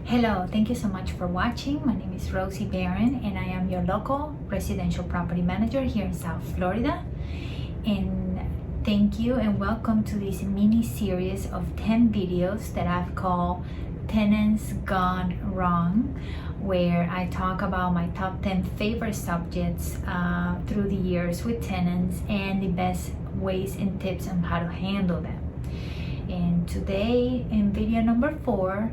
Hello, thank you so much for watching. My name is Rosie Barron and I am your local residential property manager here in South Florida. And thank you and welcome to this mini series of 10 videos that I've called Tenants Gone Wrong, where I talk about my top 10 favorite subjects through the years with tenants and the best ways and tips on how to handle them. And today in video number 4,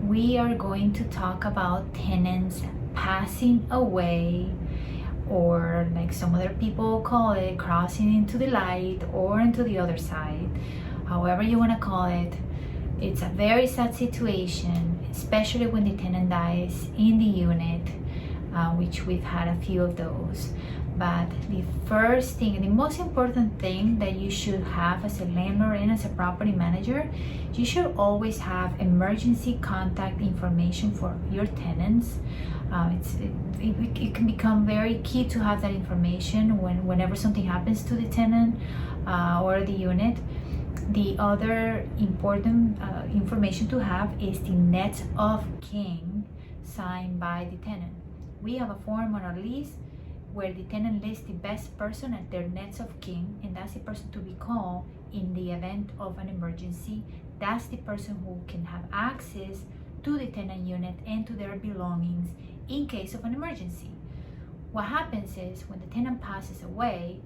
we are going to talk about tenants passing away, or like some other people call it, crossing into the light or into the other side. However you want to call it, it's a very sad situation, especially when the tenant dies in the unit, which we've had a few of those. But the first thing and the most important thing that you should have as a landlord and as a property manager, you should always have emergency contact information for your tenants. It can become very key to have that information whenever something happens to the tenant or the unit. The other important information to have is the net of kin signed by the tenant. We have a form on our lease where the tenant lists the best person at their next of kin, and that's the person to be called in the event of an emergency. That's the person who can have access to the tenant unit and to their belongings in case of an emergency. What happens is when the tenant passes away,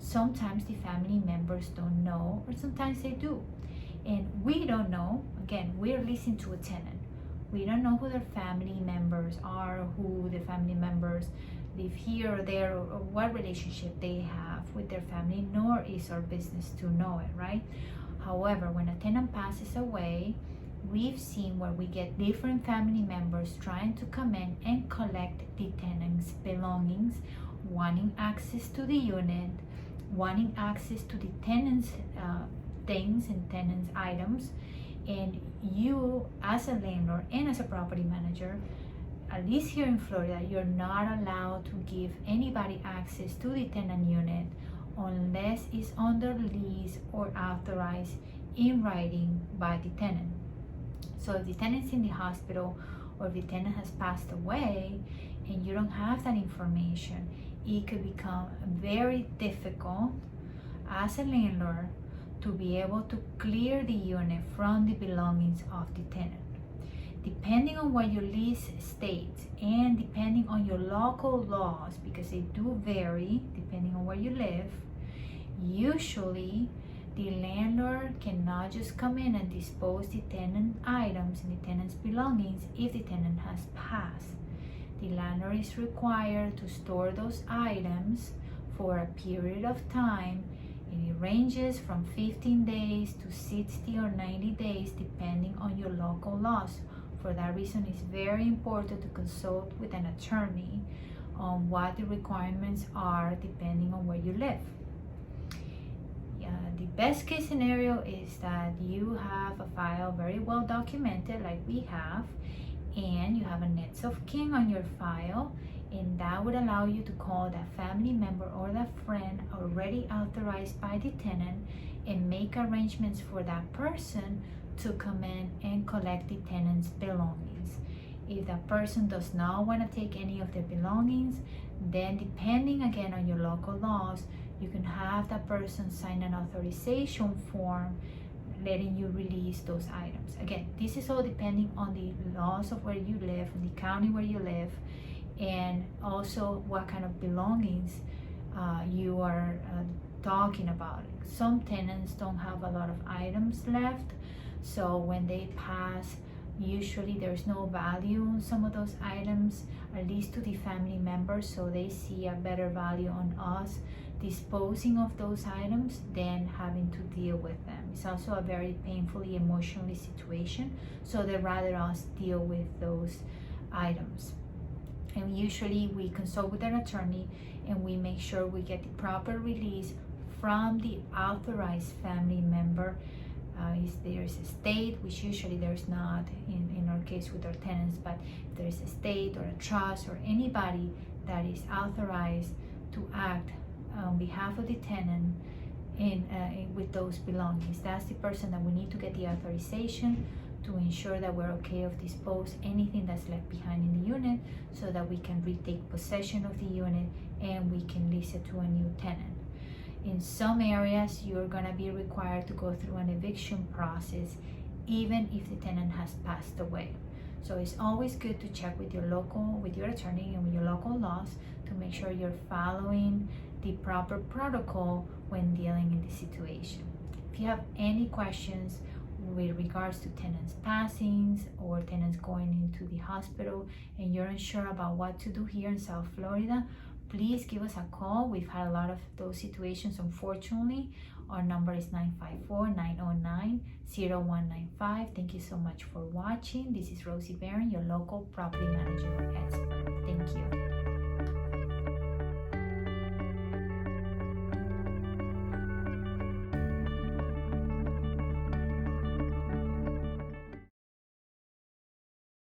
sometimes the family members don't know, or sometimes they do. And we don't know, again, we're leasing to a tenant. We don't know who their family members are, who the family members live here or there, or what relationship they have with their family, nor is our business to know it, right? However, when a tenant passes away, we've seen where we get different family members trying to come in and collect the tenant's belongings, wanting access to the unit, wanting access to the tenant's things and tenant's items. And you, as a landlord and as a property manager, at least here in Florida, you're not allowed to give anybody access to the tenant unit unless it's under lease or authorized in writing by the tenant. So if the tenant's in the hospital or if the tenant has passed away and you don't have that information, it could become very difficult as a landlord to be able to clear the unit from the belongings of the tenant. Depending on what your lease states and depending on your local laws, because they do vary depending on where you live, usually the landlord cannot just come in and dispose the tenant items and the tenant's belongings if the tenant has passed. The landlord is required to store those items for a period of time, and it ranges from 15 days to 60 or 90 days depending on your local laws. For that reason, it's very important to consult with an attorney on what the requirements are depending on where you live. The best case scenario is that you have a file very well documented like we have, and you have a next of kin on your file, and that would allow you to call that family member or that friend already authorized by the tenant and make arrangements for that person to come in and collect the tenant's belongings. If that person does not want to take any of their belongings, then depending again on your local laws, you can have that person sign an authorization form letting you release those items. Again, this is all depending on the laws of where you live, in the county where you live, and also what kind of belongings you are talking about. Some tenants don't have a lot of items left, so when they pass, usually there's no value on some of those items, at least to the family members, so they see a better value on us disposing of those items than having to deal with them. It's also a very painfully emotionally situation, so they'd rather us deal with those items. And usually we consult with an attorney and we make sure we get the proper release from the authorized family member. If there's a state, which usually there's not in our case with our tenants, but if there's a state or a trust or anybody that is authorized to act on behalf of the tenant with those belongings, that's the person that we need to get the authorization to ensure that we're okay of dispose anything that's left behind in the unit so that we can retake possession of the unit and we can lease it to a new tenant. In some areas, you're gonna be required to go through an eviction process even if the tenant has passed away. So it's always good to check with your attorney and with your local laws to make sure you're following the proper protocol when dealing in this situation. If you have any questions with regards to tenants passings or tenants going into the hospital and you're unsure about what to do here in South Florida, please give us a call. We've had a lot of those situations, unfortunately. Our number is 954-909-0195. Thank you so much for watching. This is Rosie Barron, your local property manager expert. Thank you.